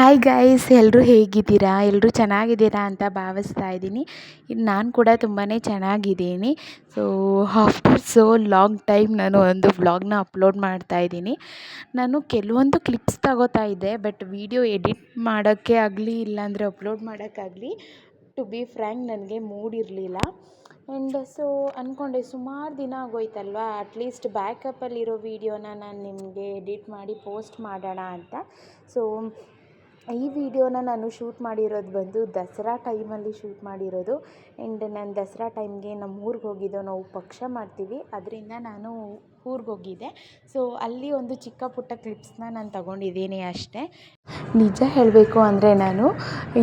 Hi guys, ಎಲ್ಲರೂ ಹೇಗಿದ್ದೀರಾ? ಎಲ್ಲರೂ ಚೆನ್ನಾಗಿದ್ದೀರಾ ಅಂತ ಭಾವಿಸ್ತಾ ಇದ್ದೀನಿ. ನಾನು ಕೂಡ ತುಂಬಾ ಚೆನ್ನಾಗಿದ್ದೀನಿ. So after so long time ನಾನು ಒಂದು ವ್ಲಾಗ್ನ ಅಪ್ಲೋಡ್ ಮಾಡ್ತಾ ಇದ್ದೀನಿ. ನಾನು ಕೆಲವೊಂದು ಕ್ಲಿಪ್ಸ್ ತಗೋತಾ ಇದ್ದೆ, ಬಟ್ ವಿಡಿಯೋ ಎಡಿಟ್ ಮಾಡೋಕ್ಕೆ ಆಗಲಿ ಇಲ್ಲಾಂದರೆ ಅಪ್ಲೋಡ್ ಮಾಡೋಕ್ಕಾಗಲಿ ಟು ಬಿ ಫ್ರ್ಯಾಂಕ್ ನನಗೆ ಮೂಡ್ ಇರಲಿಲ್ಲ. ಆ್ಯಂಡ್ ಸೊ ಅಂದ್ಕೊಂಡೆ ಸುಮಾರು ದಿನ ಆಗೋಯ್ತಲ್ವಾ, ಅಟ್ಲೀಸ್ಟ್ ಬ್ಯಾಕಪ್ಪಲ್ಲಿರೋ ವೀಡಿಯೋನ ನಾನು ನಿಮಗೆ ಎಡಿಟ್ ಮಾಡಿ ಪೋಸ್ಟ್ ಮಾಡೋಣ ಅಂತ. ಸೊ ಈ ವಿಡಿಯೋನ ನಾನು ಶೂಟ್ ಮಾಡಿರೋದು ಬಂದು ದಸರಾ ಟೈಮಲ್ಲಿ ಶೂಟ್ ಮಾಡಿರೋದು. ಆ್ಯಂಡ್ ನಾನು ದಸರಾ ಟೈಮ್ಗೆ ನಮ್ಮ ಊರಿಗೆ ಹೋಗಿದ್ದೋ, ನಾವು ಪಕ್ಷ ಮಾಡ್ತೀವಿ, ಅದರಿಂದ ನಾನು ಊರಿಗೆ ಹೋಗಿದ್ದೆ. ಸೊ ಅಲ್ಲಿ ಒಂದು ಚಿಕ್ಕ ಪುಟ್ಟ ಕ್ಲಿಪ್ಸ್ನ ನಾನು ತಗೊಂಡಿದ್ದೀನಿ ಅಷ್ಟೇ. ನಿಜ ಹೇಳಬೇಕು ಅಂದರೆ ನಾನು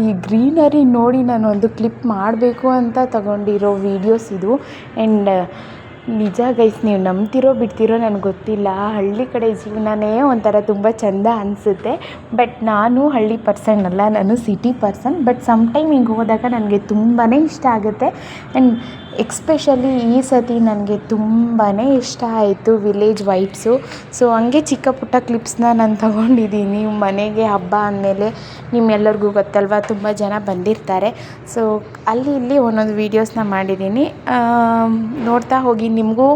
ಈ ಗ್ರೀನರಿ ನೋಡಿ ನಾನು ಒಂದು ಕ್ಲಿಪ್ ಮಾಡಬೇಕು ಅಂತ ತಗೊಂಡಿರೋ ವೀಡಿಯೋಸ್ ಇದು. ಆ್ಯಂಡ್ ನಿಜ ಗೈಸ್, ನೀವು ನಂಬ್ತಿರೋ ಬಿಡ್ತಿರೋ ನನಗೆ ಗೊತ್ತಿಲ್ಲ, ಹಳ್ಳಿ ಕಡೆ ಜೀವನನೇ ಒಂಥರ ತುಂಬ ಚೆಂದ ಅನಿಸುತ್ತೆ. ಬಟ್ ನಾನು ಹಳ್ಳಿ ಪರ್ಸನ್ ಅಲ್ಲ, ನಾನು ಸಿಟಿ ಪರ್ಸನ್. ಬಟ್ ಸಮ್ಟೈಮ್ ಹಿಂಗೆ ಹೋದಾಗ ನನಗೆ ತುಂಬಾ ಇಷ್ಟ ಆಗುತ್ತೆ. ಆ್ಯಂಡ್ ಎಕ್ಸ್ಪೆಷಲಿ ಈ ಸತಿ ನನಗೆ ತುಂಬಾ ಇಷ್ಟ ಆಯಿತು ವಿಲೇಜ್ ವೈಬ್ಸು. ಸೊ ಹಂಗೆ ಚಿಕ್ಕ ಪುಟ್ಟ ಕ್ಲಿಪ್ಸ್ನ ನಾನು ತಗೊಂಡಿದ್ದೀನಿ. ಮನೆಗೆ ಹಬ್ಬ ಅಂದಮೇಲೆ ನಿಮ್ಮೆಲ್ಲರಿಗೂ ಗೊತ್ತಲ್ವ, ತುಂಬ ಜನ ಬಂದಿರ್ತಾರೆ. ಸೊ ಅಲ್ಲಿ ಇಲ್ಲಿ ಒಂದೊಂದು ವೀಡಿಯೋಸ್ನ ಮಾಡಿದ್ದೀನಿ. ನೋಡ್ತಾ ಹೋಗಿ, ನಿಮಗೂ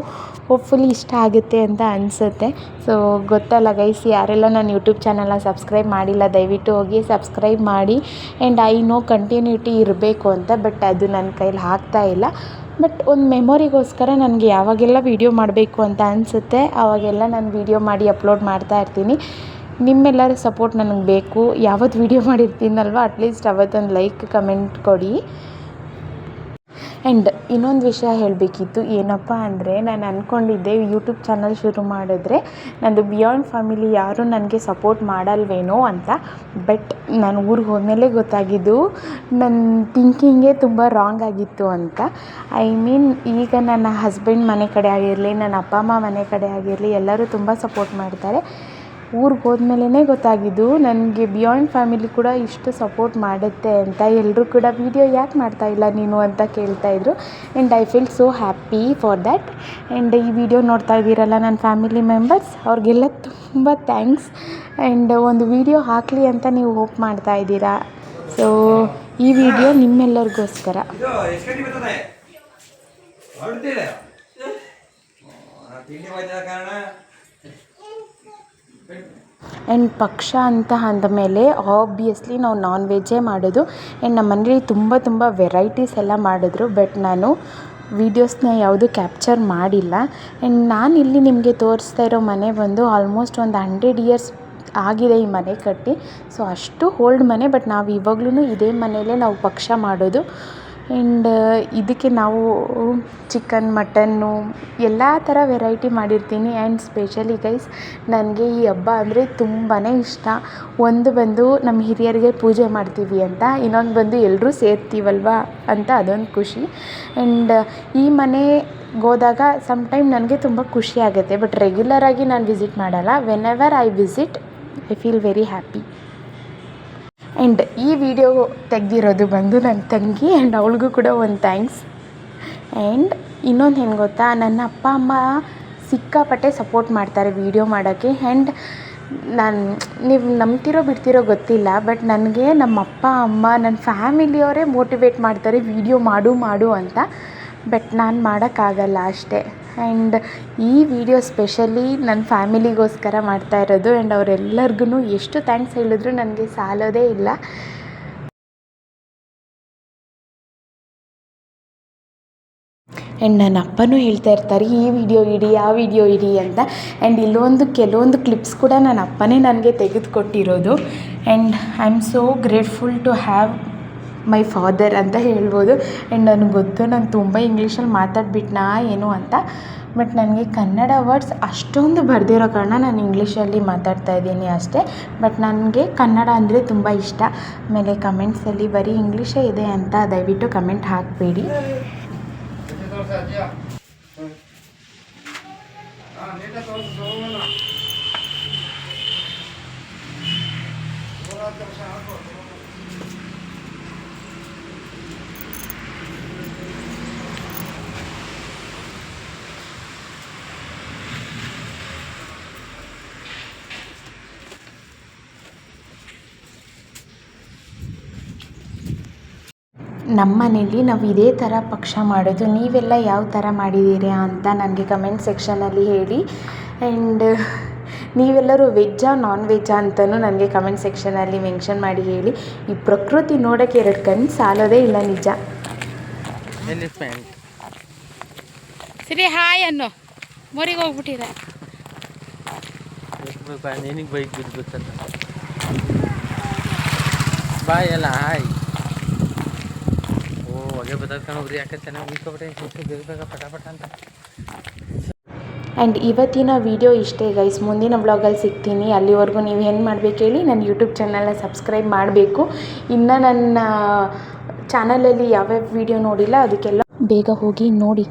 ಹೋಪ್ಫುಲಿ ಇಷ್ಟ ಆಗುತ್ತೆ ಅಂತ ಅನಿಸುತ್ತೆ. ಸೊ ಗೊತ್ತಲ್ಲ ಗೈಸ್, ಯಾರೆಲ್ಲ ನನ್ನ ಯೂಟ್ಯೂಬ್ ಚಾನಲ್ನ ಸಬ್ಸ್ಕ್ರೈಬ್ ಮಾಡಿಲ್ಲ ದಯವಿಟ್ಟು ಹೋಗಿ ಸಬ್ಸ್ಕ್ರೈಬ್ ಮಾಡಿ. ಆ್ಯಂಡ್ ಐ ನೋ ಕಂಟಿನ್ಯೂಟಿ ಇರಬೇಕು ಅಂತ, ಬಟ್ ಅದು ನನ್ನ ಕೈಲಿ ಆಗ್ತಾ ಇಲ್ಲ. ಬಟ್ ಒಂದು ಮೆಮೊರಿಗೋಸ್ಕರ ನನಗೆ ಯಾವಾಗೆಲ್ಲ ವೀಡಿಯೋ ಮಾಡಬೇಕು ಅಂತ ಅನಿಸುತ್ತೆ ಆವಾಗೆಲ್ಲ ನಾನು ವೀಡಿಯೋ ಮಾಡಿ ಅಪ್ಲೋಡ್ ಮಾಡ್ತಾ ಇರ್ತೀನಿ. ನಿಮ್ಮೆಲ್ಲರ ಸಪೋರ್ಟ್ ನನಗೆ ಬೇಕು. ಯಾವತ್ತು ವೀಡಿಯೋ ಮಾಡಿರ್ತೀನಲ್ವ, ಅಟ್ಲೀಸ್ಟ್ ಅವತ್ತೊಂದು ಲೈಕ್ ಕಮೆಂಟ್ ಕೊಡಿ. ಆ್ಯಂಡ್ ಇನ್ನೊಂದು ವಿಷಯ ಹೇಳಬೇಕಿತ್ತು. ಏನಪ್ಪ ಅಂದರೆ, ನಾನು ಅಂದ್ಕೊಂಡಿದ್ದೆ ಯೂಟ್ಯೂಬ್ ಚಾನಲ್ ಶುರು ಮಾಡಿದ್ರೆ ನಂದು ಬಿಯಾಂಡ್ ಫ್ಯಾಮಿಲಿ ಯಾರೂ ನನಗೆ ಸಪೋರ್ಟ್ ಮಾಡಲ್ವೇನೋ ಅಂತ. ಬಟ್ ನಾನು ಊರಿಗೆ ಹೋದ್ಮೇಲೆ ಗೊತ್ತಾಗಿದ್ದು ನನ್ನ ಥಿಂಕಿಂಗೇ ತುಂಬ ರಾಂಗ್ ಆಗಿತ್ತು ಅಂತ. ಐ ಮೀನ್, ಈಗ ನನ್ನ ಹಸ್ಬೆಂಡ್ ಮನೆ ಕಡೆ ಆಗಿರಲಿ, ನನ್ನ ಅಪ್ಪ ಅಮ್ಮ ಮನೆ ಕಡೆ ಆಗಿರಲಿ, ಎಲ್ಲರೂ ತುಂಬ ಸಪೋರ್ಟ್ ಮಾಡ್ತಾರೆ. ಊರಿಗೆ ಹೋದ್ಮೇಲೆ ಗೊತ್ತಾಗಿದ್ದು ನನಗೆ ಬಿಯಾಂಡ್ ಫ್ಯಾಮಿಲಿ ಕೂಡ ಇಷ್ಟು ಸಪೋರ್ಟ್ ಮಾಡುತ್ತೆ ಅಂತ. ಎಲ್ಲರೂ ಕೂಡ ವೀಡಿಯೋ ಯಾಕೆ ಮಾಡ್ತಾಯಿಲ್ಲ ನೀನು ಅಂತ ಕೇಳ್ತಾಯಿದ್ರು. And I feel so happy for that. And ಈ ವಿಡಿಯೋ ನೋಡ್ತಾ ಇದ್ದೀರಲ್ಲ ನನ್ನ ಫ್ಯಾಮಿಲಿ ಮೆಂಬರ್ಸ್, ಅವ್ರಿಗೆಲ್ಲ ತುಂಬ ಥ್ಯಾಂಕ್ಸ್. ಆ್ಯಂಡ್ ಒಂದು ವೀಡಿಯೋ ಹಾಕಲಿ ಅಂತ ನೀವು ಹೋಪ್ ಮಾಡ್ತಾ ಇದ್ದೀರಾ. ಸೊ ಈ ವಿಡಿಯೋ ನಿಮ್ಮೆಲ್ಲರಿಗೋಸ್ಕರ. ಆ್ಯಂಡ್ ಪಕ್ಷ ಅಂತ ಅಂದಮೇಲೆ ಆಬ್ವಿಯಸ್ಲಿ ನಾವು ನಾನ್ ವೆಜ್ಜೇ ಮಾಡೋದು. ಆ್ಯಂಡ್ ನಮ್ಮ ಮನೇಲಿ ತುಂಬ ವೆರೈಟೀಸ್ ಎಲ್ಲ ಮಾಡಿದ್ರು. ಬಟ್ ನಾನು ವೀಡಿಯೋಸ್ನ ಯಾವುದೂ ಕ್ಯಾಪ್ಚರ್ ಮಾಡಿಲ್ಲ. ಆ್ಯಂಡ್ ನಾನು ಇಲ್ಲಿ ನಿಮಗೆ ತೋರಿಸ್ತಾ ಇರೋ ಮನೆ ಬಂದು ಆಲ್ಮೋಸ್ಟ್ ಒಂದು 100 ಇಯರ್ಸ್ ಆಗಿದೆ ಈ ಮನೆ ಕಟ್ಟಿ. ಸೊ ಅಷ್ಟು ಓಲ್ಡ್ ಮನೆ. ಬಟ್ ನಾವು ಇವಾಗ್ಲೂ ಇದೇ ಮನೆಯಲ್ಲೇ ನಾವು ಪಕ್ಷ ಮಾಡೋದು. ಆ್ಯಂಡ್ ಇದಕ್ಕೆ ನಾವು ಚಿಕನ್, ಮಟನ್ನು ಎಲ್ಲ ಥರ ವೆರೈಟಿ ಮಾಡಿರ್ತೀನಿ. ಆ್ಯಂಡ್ ಸ್ಪೆಷಲಿ ಗೈಸ್, ನನಗೆ ಈ ಹಬ್ಬ ಅಂದರೆ ತುಂಬಾ ಇಷ್ಟ. ಒಂದು ಬಂದು ನಮ್ಮ ಹಿರಿಯರಿಗೆ ಪೂಜೆ ಮಾಡ್ತೀವಿ ಅಂತ, ಇನ್ನೊಂದು ಬಂದು ಎಲ್ಲರೂ ಸೇರ್ತೀವಲ್ವ ಅಂತ ಅದೊಂದು ಖುಷಿ. ಆ್ಯಂಡ್ ಈ ಮನೆಗೆ ಹೋದಾಗ ಸಮ್ಟೈಮ್ ನನಗೆ ತುಂಬ ಖುಷಿ ಆಗುತ್ತೆ. ಬಟ್ ರೆಗ್ಯುಲರಾಗಿ ನಾನು ವಿಸಿಟ್ ಮಾಡಲ್ಲ. When ever I visit I feel very happy. And ಈ ವಿಡಿಯೋ ತೆಗೆದಿರೋದು ಬಂದು ನನ್ನ ತಂಗಿ. ಆ್ಯಂಡ್ ಅವಳಿಗೂ ಕೂಡ ಒಂದು ಥ್ಯಾಂಕ್ಸ್. ಆ್ಯಂಡ್ ಇನ್ನೊಂದು ಏನು ಗೊತ್ತಾ, ನನ್ನ ಅಪ್ಪ ಅಮ್ಮ ಸಿಕ್ಕಾಪಟ್ಟೆ ಸಪೋರ್ಟ್ ಮಾಡ್ತಾರೆ ವೀಡಿಯೋ ಮಾಡೋಕ್ಕೆ. ಆ್ಯಂಡ್ ನೀವು ನಂಬ್ತಿರೋ ಬಿಡ್ತಿರೋ ಗೊತ್ತಿಲ್ಲ, ಬಟ್ ನನಗೆ ನಮ್ಮ ಅಪ್ಪ ಅಮ್ಮ ನನ್ನ ಫ್ಯಾಮಿಲಿಯವರೇ ಮೋಟಿವೇಟ್ ಮಾಡ್ತಾರೆ ವೀಡಿಯೋ ಮಾಡು ಅಂತ. ಬಟ್ ನಾನು ಮಾಡೋಕ್ಕಾಗಲ್ಲ ಅಷ್ಟೇ. ಆ್ಯಂಡ್ ಈ ವಿಡಿಯೋ ಸ್ಪೆಷಲಿ ನನ್ನ ಫ್ಯಾಮಿಲಿಗೋಸ್ಕರ ಮಾಡ್ತಾ ಇರೋದು. ಆ್ಯಂಡ್ ಅವರೆಲ್ಲರಿಗೂ ಎಷ್ಟು ಥ್ಯಾಂಕ್ಸ್ ಹೇಳಿದ್ರು ನನಗೆ ಸಾಲೋದೇ ಇಲ್ಲ. ಆ್ಯಂಡ್ ನನ್ನ ಅಪ್ಪನೂ ಹೇಳ್ತಾ ಇರ್ತಾರೆ ಈ ವಿಡಿಯೋ ಇಡಿ ಆ ವಿಡಿಯೋ ಇಡಿ ಅಂತ. ಆ್ಯಂಡ್ ಕೆಲವೊಂದು ಕ್ಲಿಪ್ಸ್ ಕೂಡ ನನ್ನ ಅಪ್ಪನೇ ನನಗೆ ತೆಗೆದುಕೊಟ್ಟಿರೋದು. And I am so grateful to have my father ಅಂತ ಹೇಳ್ಬೋದು. ಆ್ಯಂಡ್ ನನಗೆ ಗೊತ್ತು, ನಾನು ತುಂಬ ಇಂಗ್ಲೀಷಲ್ಲಿ ಮಾತಾಡ್ಬಿಟ್ನಾ ಏನು ಅಂತ. ಬಟ್ ನನಗೆ ಕನ್ನಡ ವರ್ಡ್ಸ್ ಅಷ್ಟೊಂದು ಬರದಿರೋ ಕಾರಣ ನಾನು ಇಂಗ್ಲೀಷಲ್ಲಿ ಮಾತಾಡ್ತಾ ಇದ್ದೀನಿ ಅಷ್ಟೇ. ಬಟ್ ನನಗೆ ಕನ್ನಡ ಅಂದರೆ ತುಂಬ ಇಷ್ಟ. ಆಮೇಲೆ ಕಮೆಂಟ್ಸಲ್ಲಿ ಬರೀ ಇಂಗ್ಲೀಷೇ ಇದೆ ಅಂತ ದಯವಿಟ್ಟು ಕಮೆಂಟ್ ಹಾಕಬೇಡಿ. ನಮ್ಮ ಮನೇಲಿ ನಾವು ಇದೇ ಥರ ಪಕ್ಷ ಮಾಡೋದು. ನೀವೆಲ್ಲ ಯಾವ ಥರ ಮಾಡಿದ್ದೀರಾ ಅಂತ ನನಗೆ ಕಮೆಂಟ್ ಸೆಕ್ಷನಲ್ಲಿ ಹೇಳಿ. ಆ್ಯಂಡ್ ನೀವೆಲ್ಲರೂ ವೆಜ್ಜಾ ನಾನ್ ವೆಜ್ಜಾ ಅಂತಲೂ ನನಗೆ ಕಮೆಂಟ್ ಸೆಕ್ಷನಲ್ಲಿ ಮೆನ್ಷನ್ ಮಾಡಿ ಹೇಳಿ. ಈ ಪ್ರಕೃತಿ ನೋಡೋಕ್ಕೆ 2 ಕಣ್ಣು ಸಾಲೋದೇ ಇಲ್ಲ ನಿಜ. ಸರಿ ಹಾಯ್ ಅನ್ನೋ ಮೋರಿಗೆ ಹೋಗ್ಬಿಟ್ಟಿರ ನಿನಗೆ ಬೈಕ್ ಬಿದ್ದುತ್ತಲ್ಲ ಬಾಯ್ ಎಲ್ಲ ಹಾಯ್. ಓ ಹೊಗೆ ಬದಲ್ಕೊಂಡೋಗ್ರಿ ಯಾಕೆ ಚೆನ್ನಾಗಿ ಉಳ್ಕೊಬಿಟ್ಟೆ ಬೇಗ ಪಟಾಪಟ ಅಂತ. ಆ್ಯಂಡ್ ಇವತ್ತಿನ ವಿಡಿಯೋ ಇಷ್ಟೇ ಗೈಸ್. ಮುಂದಿನ ಬ್ಲಾಗಲ್ಲಿ ಸಿಗ್ತೀನಿ. ಅಲ್ಲಿವರೆಗೂ ನೀವು ಏನು ಮಾಡಬೇಕು ಹೇಳಿ, ನನ್ನ ಯೂಟ್ಯೂಬ್ ಚಾನಲ್ನ ಸಬ್ಸ್ಕ್ರೈಬ್ ಮಾಡಬೇಕು. ಇನ್ನು ನನ್ನ ಚಾನಲಲ್ಲಿ ಯಾವ್ಯಾವ ವಿಡಿಯೋ ನೋಡಿಲ್ಲ ಅದಕ್ಕೆಲ್ಲ ಬೇಗ ಹೋಗಿ ನೋಡಿ.